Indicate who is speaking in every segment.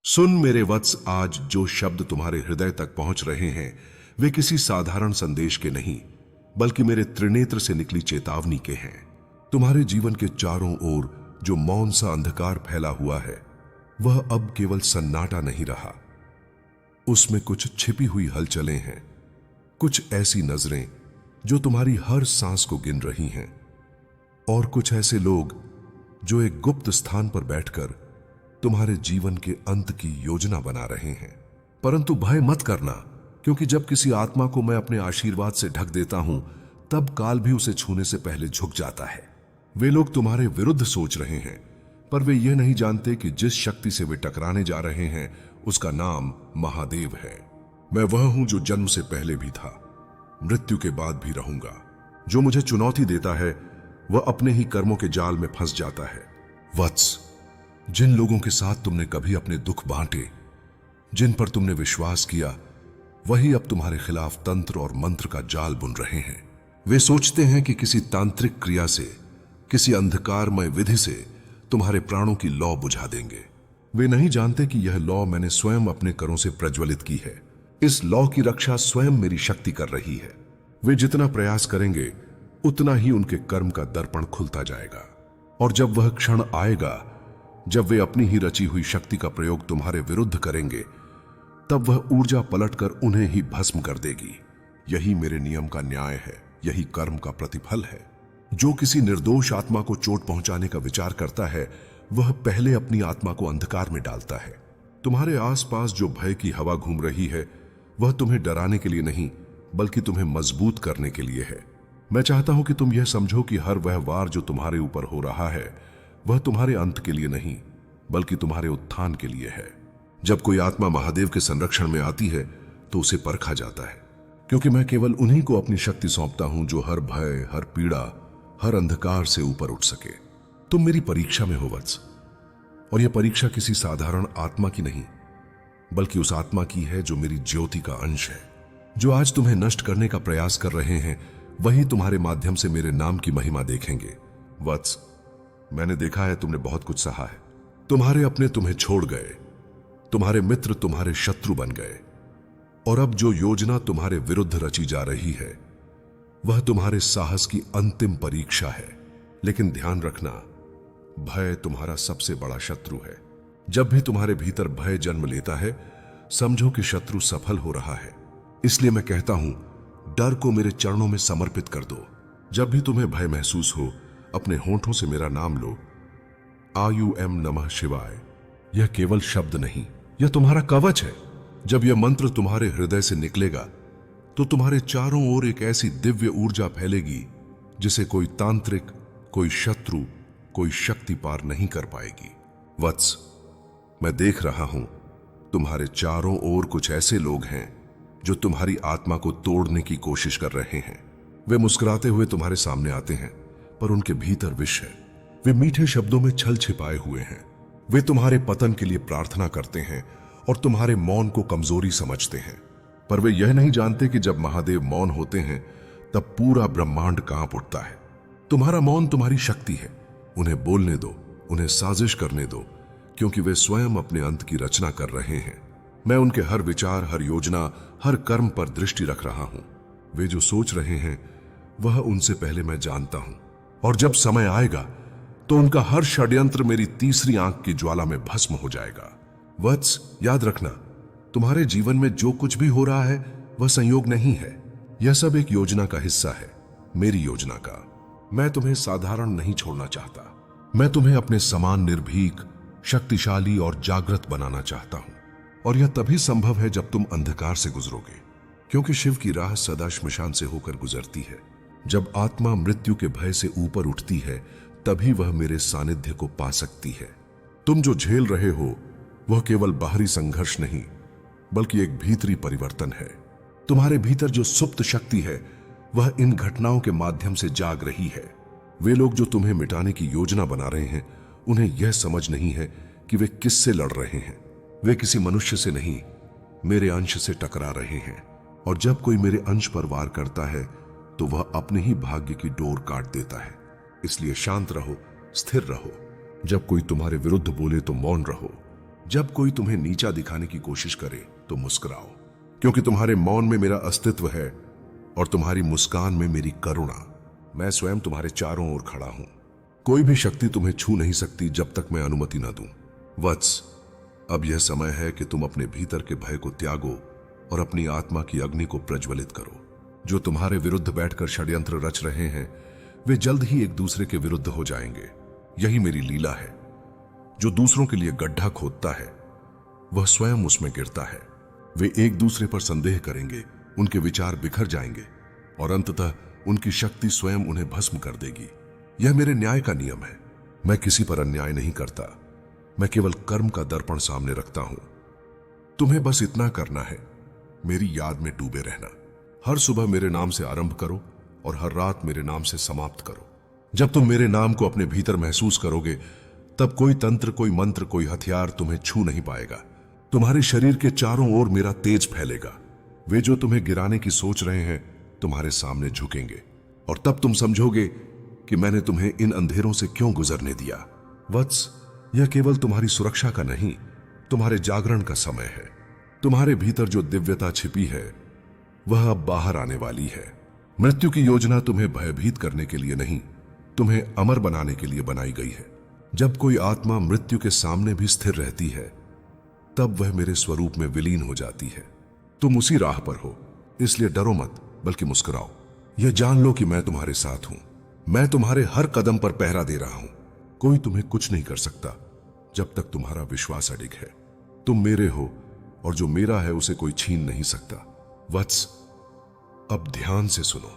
Speaker 1: सुन मेरे वत्स, आज जो शब्द तुम्हारे हृदय तक पहुंच रहे हैं वे किसी साधारण संदेश के नहीं बल्कि मेरे त्रिनेत्र से निकली चेतावनी के हैं। तुम्हारे जीवन के चारों ओर जो मौन सा अंधकार फैला हुआ है वह अब केवल सन्नाटा नहीं रहा। उसमें कुछ छिपी हुई हलचलें हैं, कुछ ऐसी नजरें जो तुम्हारी हर सांस को गिन रही हैं और कुछ ऐसे लोग जो एक गुप्त स्थान पर बैठकर तुम्हारे जीवन के अंत की योजना बना रहे हैं। परंतु भय मत करना, क्योंकि जब किसी आत्मा को मैं अपने आशीर्वाद से ढक देता हूं तब काल भी उसे छूने से पहले झुक जाता है। वे लोग तुम्हारे विरुद्ध सोच रहे हैं, पर वे यह नहीं जानते कि जिस शक्ति से वे टकराने जा रहे हैं उसका नाम महादेव है। मैं वह हूं जो जन्म से पहले भी था, मृत्यु के बाद भी रहूंगा। जो मुझे चुनौती देता है वह अपने ही कर्मों के जाल में फंस जाता है। वत्स, जिन लोगों के साथ तुमने कभी अपने दुख बांटे, जिन पर तुमने विश्वास किया, वही अब तुम्हारे खिलाफ तंत्र और मंत्र का जाल बुन रहे हैं। वे सोचते हैं कि किसी तांत्रिक क्रिया से, किसी अंधकारमय विधि से तुम्हारे प्राणों की लौ बुझा देंगे। वे नहीं जानते कि यह लौ मैंने स्वयं अपने करों से प्रज्वलित की है। इस लौ की रक्षा स्वयं मेरी शक्ति कर रही है। वे जितना प्रयास करेंगे उतना ही उनके कर्म का दर्पण खुलता जाएगा, और जब वह क्षण आएगा जब वे अपनी ही रची हुई शक्ति का प्रयोग तुम्हारे विरुद्ध करेंगे, तब वह ऊर्जा पलटकर उन्हें ही भस्म कर देगी। यही मेरे नियम का न्याय है, यही कर्म का प्रतिफल है। जो किसी निर्दोष आत्मा को चोट पहुंचाने का विचार करता है वह पहले अपनी आत्मा को अंधकार में डालता है। तुम्हारे आसपास जो भय की हवा घूम रही है वह तुम्हें डराने के लिए नहीं बल्कि तुम्हें मजबूत करने के लिए है। मैं चाहता हूं कि तुम यह समझो कि हर वह वार जो तुम्हारे ऊपर हो रहा है वह तुम्हारे अंत के लिए नहीं बल्कि तुम्हारे उत्थान के लिए है। जब कोई आत्मा महादेव के संरक्षण में आती है तो उसे परखा जाता है, क्योंकि मैं केवल उन्हीं को अपनी शक्ति सौंपता हूं जो हर भय, हर पीड़ा, हर अंधकार से ऊपर उठ सके। तुम मेरी परीक्षा में हो वत्स, और यह परीक्षा किसी साधारण आत्मा की नहीं बल्कि उस आत्मा की है जो मेरी ज्योति का अंश है। जो आज तुम्हें नष्ट करने का प्रयास कर रहे हैं वही तुम्हारे माध्यम से मेरे नाम की महिमा देखेंगे। वत्स, मैंने देखा है तुमने बहुत कुछ सहा है। तुम्हारे अपने तुम्हें छोड़ गए, तुम्हारे मित्र तुम्हारे शत्रु बन गए, और अब जो योजना तुम्हारे विरुद्ध रची जा रही है वह तुम्हारे साहस की अंतिम परीक्षा है। लेकिन ध्यान रखना, भय तुम्हारा सबसे बड़ा शत्रु है। जब भी तुम्हारे भीतर भय जन्म लेता है समझो कि शत्रु सफल हो रहा है। इसलिए मैं कहता हूं, डर को मेरे चरणों में समर्पित कर दो। जब भी तुम्हें भय महसूस हो अपने होंठों से मेरा नाम लो, आयुएम नमः शिवाय। यह केवल शब्द नहीं, यह तुम्हारा कवच है। जब यह मंत्र तुम्हारे हृदय से निकलेगा तो तुम्हारे चारों ओर एक ऐसी दिव्य ऊर्जा फैलेगी जिसे कोई तांत्रिक, कोई शत्रु, कोई शक्ति पार नहीं कर पाएगी। वत्स, मैं देख रहा हूं तुम्हारे चारों ओर कुछ ऐसे लोग हैं जो तुम्हारी आत्मा को तोड़ने की कोशिश कर रहे हैं। वे मुस्कुराते हुए तुम्हारे सामने आते हैं पर उनके भीतर विष है। वे मीठे शब्दों में छल छिपाए हुए हैं। वे तुम्हारे पतन के लिए प्रार्थना करते हैं और तुम्हारे मौन को कमजोरी समझते हैं, पर वे यह नहीं जानते कि जब महादेव मौन होते हैं तब पूरा ब्रह्मांड कांप उठता है। तुम्हारा मौन तुम्हारी शक्ति है। उन्हें बोलने दो, उन्हें साजिश करने दो, क्योंकि वे स्वयं अपने अंत की रचना कर रहे हैं। मैं उनके हर विचार, हर योजना, हर कर्म पर दृष्टि रख रहा हूं। वे जो सोच रहे हैं वह उनसे पहले मैं जानता हूं, और जब समय आएगा तो उनका हर षड्यंत्र मेरी तीसरी आंख की ज्वाला में भस्म हो जाएगा। वत्स, याद रखना, तुम्हारे जीवन में जो कुछ भी हो रहा है वह संयोग नहीं है। यह सब एक योजना का हिस्सा है, मेरी योजना का। मैं तुम्हें साधारण नहीं छोड़ना चाहता। मैं तुम्हें अपने समान निर्भीक, शक्तिशाली और जागृत बनाना चाहता हूं, और यह तभी संभव है जब तुम अंधकार से गुजरोगे, क्योंकि शिव की राह सदा श्मशान से होकर गुजरती है। जब आत्मा मृत्यु के भय से ऊपर उठती है तभी वह मेरे सानिध्य को पा सकती है। तुम जो झेल रहे हो वह केवल बाहरी संघर्ष नहीं बल्कि एक भीतरी परिवर्तन है। तुम्हारे भीतर जो सुप्त शक्ति है वह इन घटनाओं के माध्यम से जाग रही है। वे लोग जो तुम्हें मिटाने की योजना बना रहे हैं उन्हें यह समझ नहीं है कि वे किससे लड़ रहे हैं। वे किसी मनुष्य से नहीं, मेरे अंश से टकरा रहे हैं, और जब कोई मेरे अंश पर वार करता है तो वह अपने ही भाग्य की डोर काट देता है। इसलिए शांत रहो, स्थिर रहो। जब कोई तुम्हारे विरुद्ध बोले तो मौन रहो, जब कोई तुम्हें नीचा दिखाने की कोशिश करे तो मुस्कुराओ, क्योंकि तुम्हारे मौन में मेरा अस्तित्व है और तुम्हारी मुस्कान में मेरी करुणा। मैं स्वयं तुम्हारे चारों ओर खड़ा हूं। कोई भी शक्ति तुम्हें छू नहीं सकती जब तक मैं अनुमति न दूं। वत्स, अब यह समय है कि तुम अपने भीतर के भय को त्यागो और अपनी आत्मा की अग्नि को प्रज्वलित करो। जो तुम्हारे विरुद्ध बैठकर षड्यंत्र रच रहे हैं वे जल्द ही एक दूसरे के विरुद्ध हो जाएंगे। यही मेरी लीला है। जो दूसरों के लिए गड्ढा खोदता है वह स्वयं उसमें गिरता है। वे एक दूसरे पर संदेह करेंगे, उनके विचार बिखर जाएंगे और अंततः उनकी शक्ति स्वयं उन्हें भस्म कर देगी। यह मेरे न्याय का नियम है। मैं किसी पर अन्याय नहीं करता, मैं केवल कर्म का दर्पण सामने रखता हूं। तुम्हें बस इतना करना है, मेरी याद में डूबे रहना। हर सुबह मेरे नाम से आरंभ करो और हर रात मेरे नाम से समाप्त करो। जब तुम मेरे नाम को अपने भीतर महसूस करोगे तब कोई तंत्र, कोई मंत्र, कोई हथियार तुम्हें छू नहीं पाएगा। तुम्हारे शरीर के चारों ओर मेरा तेज फैलेगा। वे जो तुम्हें गिराने की सोच रहे हैं तुम्हारे सामने झुकेंगे और तब तुम समझोगे कि मैंने तुम्हें इन अंधेरों से क्यों गुजरने दिया। वत्स, यह केवल तुम्हारी सुरक्षा का नहीं, तुम्हारे जागरण का समय है। तुम्हारे भीतर जो दिव्यता छिपी है वह अब बाहर आने वाली है। मृत्यु की योजना तुम्हें भयभीत करने के लिए नहीं, तुम्हें अमर बनाने के लिए बनाई गई है। जब कोई आत्मा मृत्यु के सामने भी स्थिर रहती है तब वह मेरे स्वरूप में विलीन हो जाती है। तुम उसी राह पर हो, इसलिए डरो मत, बल्कि मुस्कुराओ। यह जान लो कि मैं तुम्हारे साथ हूं। मैं तुम्हारे हर कदम पर पहरा दे रहा हूं। कोई तुम्हें कुछ नहीं कर सकता जब तक तुम्हारा विश्वास अडिग है। तुम मेरे हो और जो मेरा है उसे कोई छीन नहीं सकता। वत्स, अब ध्यान से सुनो।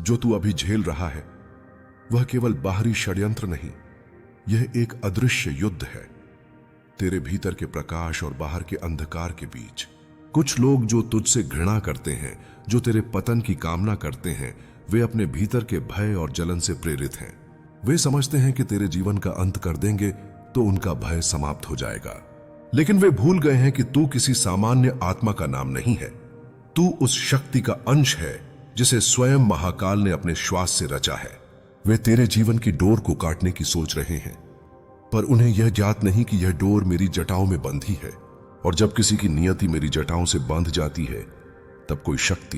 Speaker 1: जो तू अभी झेल रहा है वह केवल बाहरी षड्यंत्र नहीं, यह एक अदृश्य युद्ध है। तेरे भीतर के प्रकाश और बाहर के अंधकार के बीच। कुछ लोग जो तुझसे घृणा करते हैं, जो तेरे पतन की कामना करते हैं, वे अपने भीतर के भय और जलन से प्रेरित हैं। वे समझते हैं कि तेरे जीवन का अंत कर देंगे तो उनका भय समाप्त हो जाएगा। लेकिन वे भूल गए हैं कि तू किसी सामान्य आत्मा का नाम नहीं है। तू उस शक्ति का अंश है जिसे स्वयं महाकाल ने अपने श्वास से रचा है। वे तेरे जीवन की डोर को काटने की सोच रहे हैं, पर उन्हें यह ज्ञात नहीं कि यह डोर मेरी जटाओं में बंधी है, और जब किसी की नियति मेरी जटाओं से बांध जाती है तब कोई शक्ति,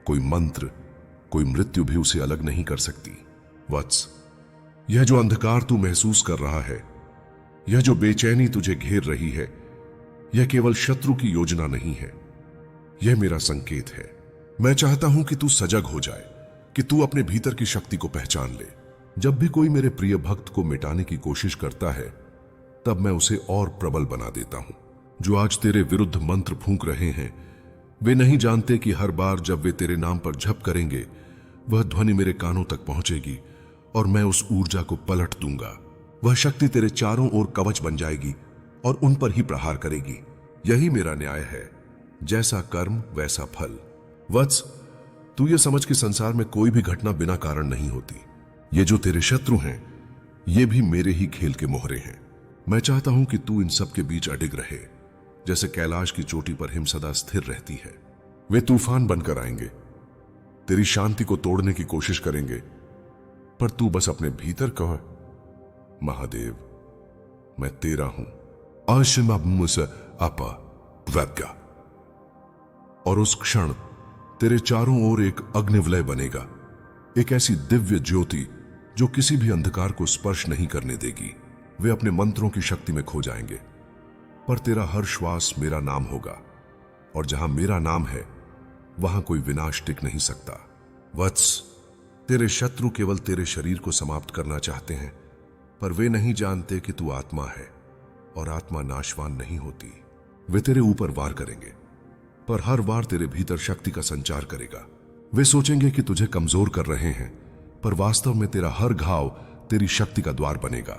Speaker 1: कोई मंत्र, कोई मृत्यु भी उसे अलग नहीं कर सकती। वत्स, यह जो अंधकार तू महसूस कर रहा है, यह जो बेचैनी तुझे घेर रही है, यह केवल शत्रु की योजना नहीं है, यह मेरा संकेत है। मैं चाहता हूं कि तू सजग हो जाए, कि तू अपने भीतर की शक्ति को पहचान ले। जब भी कोई मेरे प्रिय भक्त को मिटाने की कोशिश करता है तब मैं उसे और प्रबल बना देता हूं। जो आज तेरे विरुद्ध मंत्र फूंक रहे हैं वे नहीं जानते कि हर बार जब वे तेरे नाम पर झप करेंगे वह ध्वनि मेरे कानों तक पहुंचेगी और मैं उस ऊर्जा को पलट दूंगा। वह शक्ति तेरे चारों ओर कवच बन जाएगी और उन पर ही प्रहार करेगी। यही मेरा न्याय है, जैसा कर्म वैसा फल। वत्स, तू ये समझ कि संसार में कोई भी घटना बिना कारण नहीं होती। ये जो तेरे शत्रु हैं ये भी मेरे ही खेल के मोहरे हैं। मैं चाहता हूं कि तू इन सब के बीच अडिग रहे, जैसे कैलाश की चोटी पर हिम सदा स्थिर रहती है। वे तूफान बनकर आएंगे, तेरी शांति को तोड़ने की कोशिश करेंगे, पर तू बस अपने भीतर कह, महादेव मैं तेरा हूं, और उस क्षण तेरे चारों ओर एक अग्निवलय बनेगा, एक ऐसी दिव्य ज्योति जो किसी भी अंधकार को स्पर्श नहीं करने देगी। वे अपने मंत्रों की शक्ति में खो जाएंगे, पर तेरा हर श्वास मेरा नाम होगा, और जहां मेरा नाम है वहां कोई विनाश टिक नहीं सकता। वत्स, तेरे शत्रु केवल तेरे शरीर को समाप्त करना चाहते हैं, पर वे नहीं जानते कि तू आत्मा है और आत्मा नाशवान नहीं होती। वे तेरे ऊपर वार करेंगे, पर हर वार तेरे भीतर शक्ति का संचार करेगा। वे सोचेंगे कि तुझे कमजोर कर रहे हैं, पर वास्तव में तेरा हर घाव तेरी शक्ति का द्वार बनेगा।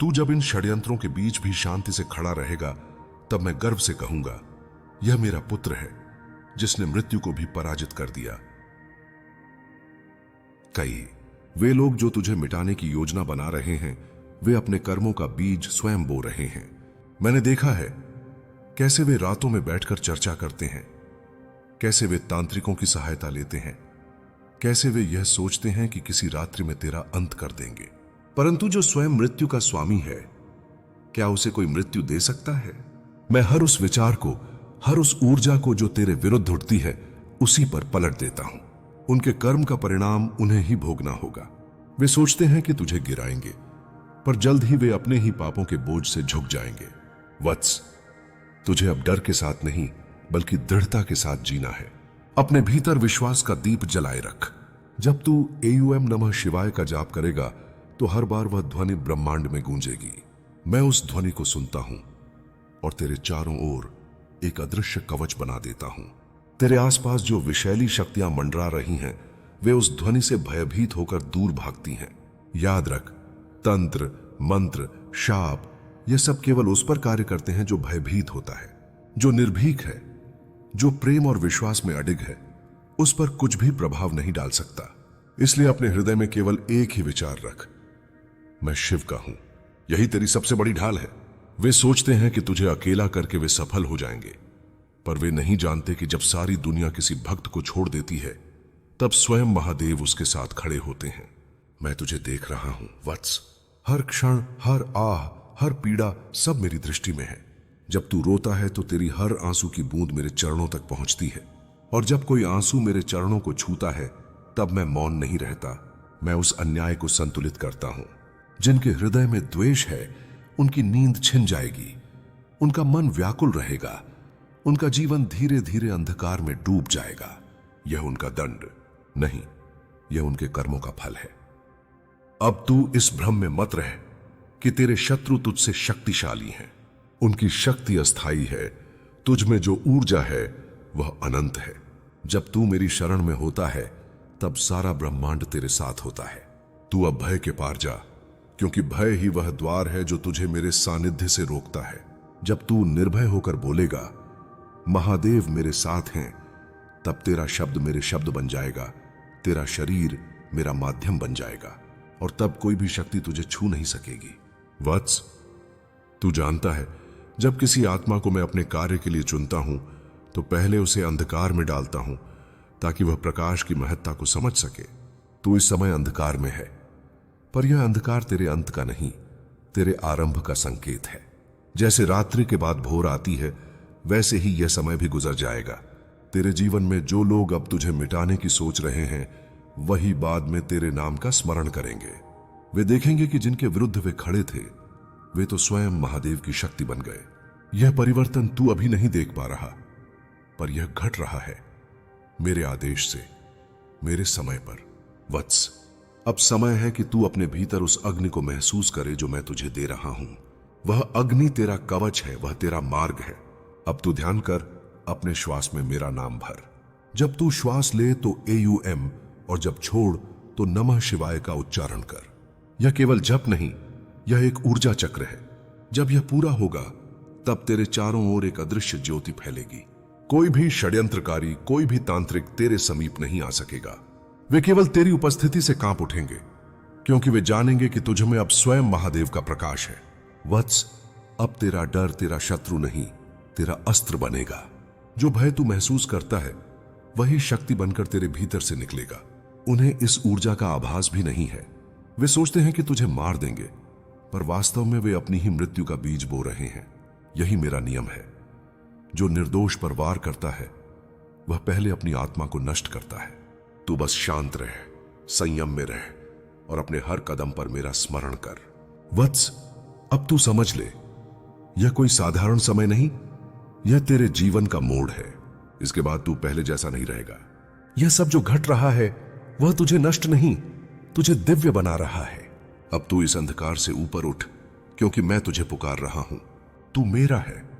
Speaker 1: तू जब इन षड्यंत्रों के बीच भी शांति से खड़ा रहेगा तब मैं गर्व से कहूंगा, यह मेरा पुत्र है जिसने मृत्यु को भी पराजित कर दिया। कई वे लोग जो तुझे मिटाने की योजना बना रहे हैं वे अपने कर्मों का बीज स्वयं बो रहे हैं। मैंने देखा है कैसे वे रातों में बैठकर चर्चा करते हैं, कैसे वे तांत्रिकों की सहायता लेते हैं, कैसे वे यह सोचते हैं कि किसी रात्रि में तेरा अंत कर देंगे। परंतु जो स्वयं मृत्यु का स्वामी है क्या उसे कोई मृत्यु दे सकता है? मैं हर उस विचार को, हर उस ऊर्जा को जो तेरे विरुद्ध उठती है, उसी पर पलट देता हूं। उनके कर्म का परिणाम उन्हें ही भोगना होगा। वे सोचते हैं कि तुझे गिराएंगे, पर जल्द ही वे अपने ही पापों के बोझ से झुक जाएंगे। वत्स, तुझे अब डर के साथ नहीं बल्कि दृढ़ता के साथ जीना है। अपने भीतर विश्वास का दीप जलाए रख। जब तू AUM नमः शिवाय का जाप करेगा तो हर बार वह ध्वनि ब्रह्मांड में गूंजेगी। मैं उस ध्वनि को सुनता हूं और तेरे चारों ओर एक अदृश्य कवच बना देता हूं। तेरे आसपास जो विषैली शक्तियां मंडरा रही हैं, वे उस ध्वनि से भयभीत होकर दूर भागती हैं। याद रख, तंत्र, मंत्र, शाप, ये सब केवल उस पर कार्य करते हैं जो भयभीत होता है। जो निर्भीक है, जो प्रेम और विश्वास में अडिग है, उस पर कुछ भी प्रभाव नहीं डाल सकता। इसलिए अपने हृदय में केवल एक ही विचार रख, मैं शिव का हूं। यही तेरी सबसे बड़ी ढाल है। वे सोचते हैं कि तुझे अकेला करके वे सफल हो जाएंगे, पर वे नहीं जानते कि जब सारी दुनिया किसी भक्त को छोड़ देती है, तब स्वयं महादेव उसके साथ खड़े होते हैं। मैं तुझे देख रहा हूं वत्स। हर क्षण, हर आह, हर पीड़ा सब मेरी दृष्टि में है। जब तू रोता है तो तेरी हर आंसू की बूंद मेरे चरणों तक पहुंचती है, और जब कोई आंसू मेरे चरणों को छूता है, तब मैं मौन नहीं रहता। मैं उस अन्याय को संतुलित करता हूं। जिनके हृदय में द्वेष है, उनकी नींद छिन जाएगी, उनका मन व्याकुल रहेगा, उनका जीवन धीरे धीरे अंधकार में डूब जाएगा। यह उनका दंड नहीं, यह उनके कर्मों का फल है। अब तू इस भ्रम में मत रह कि तेरे शत्रु तुझसे शक्तिशाली हैं। उनकी शक्ति अस्थाई है। तुझ में जो ऊर्जा है वह अनंत है। जब तू मेरी शरण में होता है, तब सारा ब्रह्मांड तेरे साथ होता है। तू अब भय के पार जा, क्योंकि भय ही वह द्वार है जो तुझे मेरे सानिध्य से रोकता है। जब तू निर्भय होकर बोलेगा, महादेव मेरे साथ हैं, तब तेरा शब्द मेरे शब्द बन जाएगा, तेरा शरीर मेरा माध्यम बन जाएगा, और तब कोई भी शक्ति तुझे छू नहीं सकेगी। वत्स, तू जानता है, जब किसी आत्मा को मैं अपने कार्य के लिए चुनता हूं, तो पहले उसे अंधकार में डालता हूं, ताकि वह प्रकाश की महत्ता को समझ सके। तू इस समय अंधकार में है, पर यह अंधकार तेरे अंत का नहीं, तेरे आरंभ का संकेत है। जैसे रात्रि के बाद भोर आती है, वैसे ही यह समय भी गुजर जाएगा। तेरे जीवन में जो लोग अब तुझे मिटाने की सोच रहे हैं, वही बाद में तेरे नाम का स्मरण करेंगे। वे देखेंगे कि जिनके विरुद्ध वे खड़े थे, वे तो स्वयं महादेव की शक्ति बन गए। यह परिवर्तन तू अभी नहीं देख पा रहा, पर यह घट रहा है मेरे आदेश से, मेरे समय पर। वत्स, अब समय है कि तू अपने भीतर उस अग्नि को महसूस करे जो मैं तुझे दे रहा हूं। वह अग्नि तेरा कवच है, वह तेरा मार्ग है। अब तू ध्यान कर, अपने श्वास में मेरा नाम भर। जब तू श्वास ले तो AUM, और जब छोड़ तो नमः शिवाय का उच्चारण कर। यह केवल जप नहीं, यह एक ऊर्जा चक्र है। जब यह पूरा होगा, तब तेरे चारों ओर एक अदृश्य ज्योति फैलेगी। कोई भी षड्यंत्रकारी, कोई भी तांत्रिक तेरे समीप नहीं आ सकेगा। वे केवल तेरी उपस्थिति से कांप उठेंगे, क्योंकि वे जानेंगे कि तुझ में अब स्वयं महादेव का प्रकाश है। वत्स, अब तेरा डर तेरा शत्रु नहीं, तेरा अस्त्र बनेगा। जो भय तू महसूस करता है, वही शक्ति बनकर तेरे भीतर से निकलेगा। उन्हें इस ऊर्जा का आभास भी नहीं है। वे सोचते हैं कि तुझे मार देंगे, पर वास्तव में वे अपनी ही मृत्यु का बीज बो रहे हैं। यही मेरा नियम है। जो निर्दोष पर वार करता है, वह पहले अपनी आत्मा को नष्ट करता है। तू बस शांत रह, संयम में रह, और अपने हर कदम पर मेरा स्मरण कर। वत्स, अब तू समझ ले, यह कोई साधारण समय नहीं, यह तेरे जीवन का मोड़ है। इसके बाद तू पहले जैसा नहीं रहेगा। यह सब जो घट रहा है, वह तुझे नष्ट नहीं, तुझे दिव्य बना रहा है। अब तू इस अंधकार से ऊपर उठ, क्योंकि मैं तुझे पुकार रहा हूं। तू मेरा है,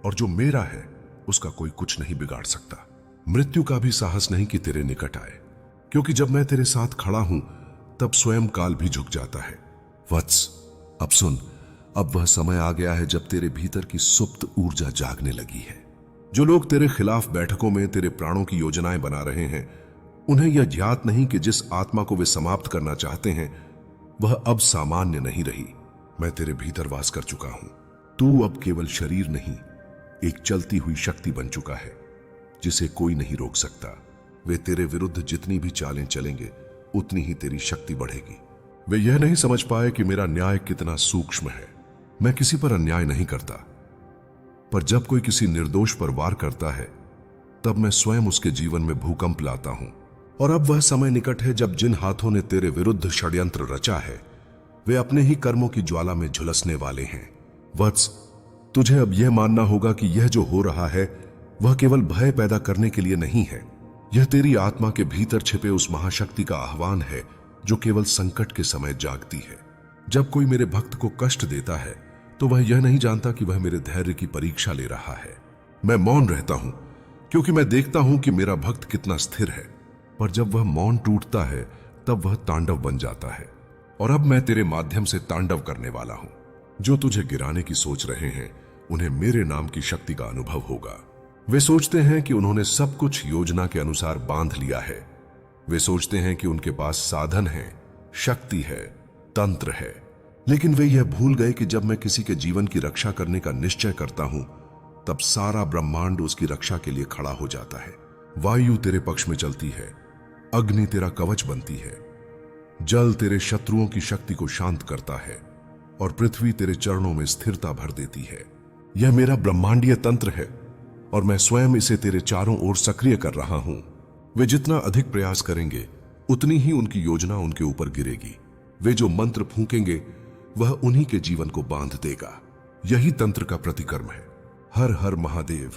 Speaker 1: और जो मेरा है उसका कोई कुछ नहीं बिगाड़ सकता। मृत्यु का भी साहस नहीं कि तेरे निकट आए, क्योंकि जब मैं तेरे साथ खड़ा हूं, तब स्वयं काल भी झुक जाता है। वत्स, अब सुन, अब वह समय आ गया है जब तेरे भीतर की सुप्त ऊर्जा जागने लगी है। जो लोग तेरे खिलाफ बैठकों में तेरे प्राणों की योजनाएं बना रहे हैं, उन्हें यह ज्ञात नहीं कि जिस आत्मा को वे समाप्त करना चाहते हैं, वह अब सामान्य नहीं रही। मैं तेरे भीतर वास कर चुका हूं। तू अब केवल शरीर नहीं, एक चलती हुई शक्ति बन चुका है, जिसे कोई नहीं रोक सकता। वे तेरे विरुद्ध जितनी भी चालें चलेंगे, उतनी ही तेरी शक्ति बढ़ेगी। वे यह नहीं समझ पाए कि मेरा न्याय कितना सूक्ष्म है। मैं किसी पर अन्याय नहीं करता, पर जब कोई किसी निर्दोष पर वार करता है तब मैं स्वयं उसके जीवन में भूकंप लाता हूं। और अब वह समय निकट है जब जिन हाथों ने तेरे विरुद्ध षड्यंत्र रचा है वे अपने ही कर्मों की ज्वाला में झुलसने वाले हैं। वत्स, तुझे अब यह मानना होगा कि यह जो हो रहा है वह केवल भय पैदा करने के लिए नहीं है। यह तेरी आत्मा के भीतर छिपे उस महाशक्ति का आह्वान है जो केवल संकट के समय जागती है। जब कोई मेरे भक्त को कष्ट देता है तो वह यह नहीं जानता कि वह मेरे धैर्य की परीक्षा ले रहा है। मैं मौन रहता हूं क्योंकि मैं देखता हूं कि मेरा भक्त कितना स्थिर है, पर जब वह मौन टूटता है तब वह तांडव बन जाता है। और अब मैं तेरे माध्यम से तांडव करने वाला हूं। जो तुझे गिराने की सोच रहे हैं उन्हें मेरे नाम की शक्ति का अनुभव होगा। वे सोचते हैं कि उन्होंने सब कुछ योजना के अनुसार बांध लिया है। वे सोचते हैं कि उनके पास साधन है, शक्ति है, तंत्र है, लेकिन वे यह भूल गए कि जब मैं किसी के जीवन की रक्षा करने का निश्चय करता हूं तब सारा ब्रह्मांड उसकी रक्षा के लिए खड़ा हो जाता है। वायु तेरे पक्ष में चलती है, अग्नि तेरा कवच बनती है, जल तेरे शत्रुओं की शक्ति को शांत करता है और पृथ्वी तेरे चरणों में स्थिरता भर देती है। यह मेरा ब्रह्मांडीय तंत्र है और मैं स्वयं इसे तेरे चारों ओर सक्रिय कर रहा हूं। वे जितना अधिक प्रयास करेंगे उतनी ही उनकी योजना उनके ऊपर गिरेगी। वे जो मंत्र फूंकेंगे वह उन्हीं के जीवन को बांध देगा। यही तंत्र का प्रतिकर्म है। हर हर महादेव।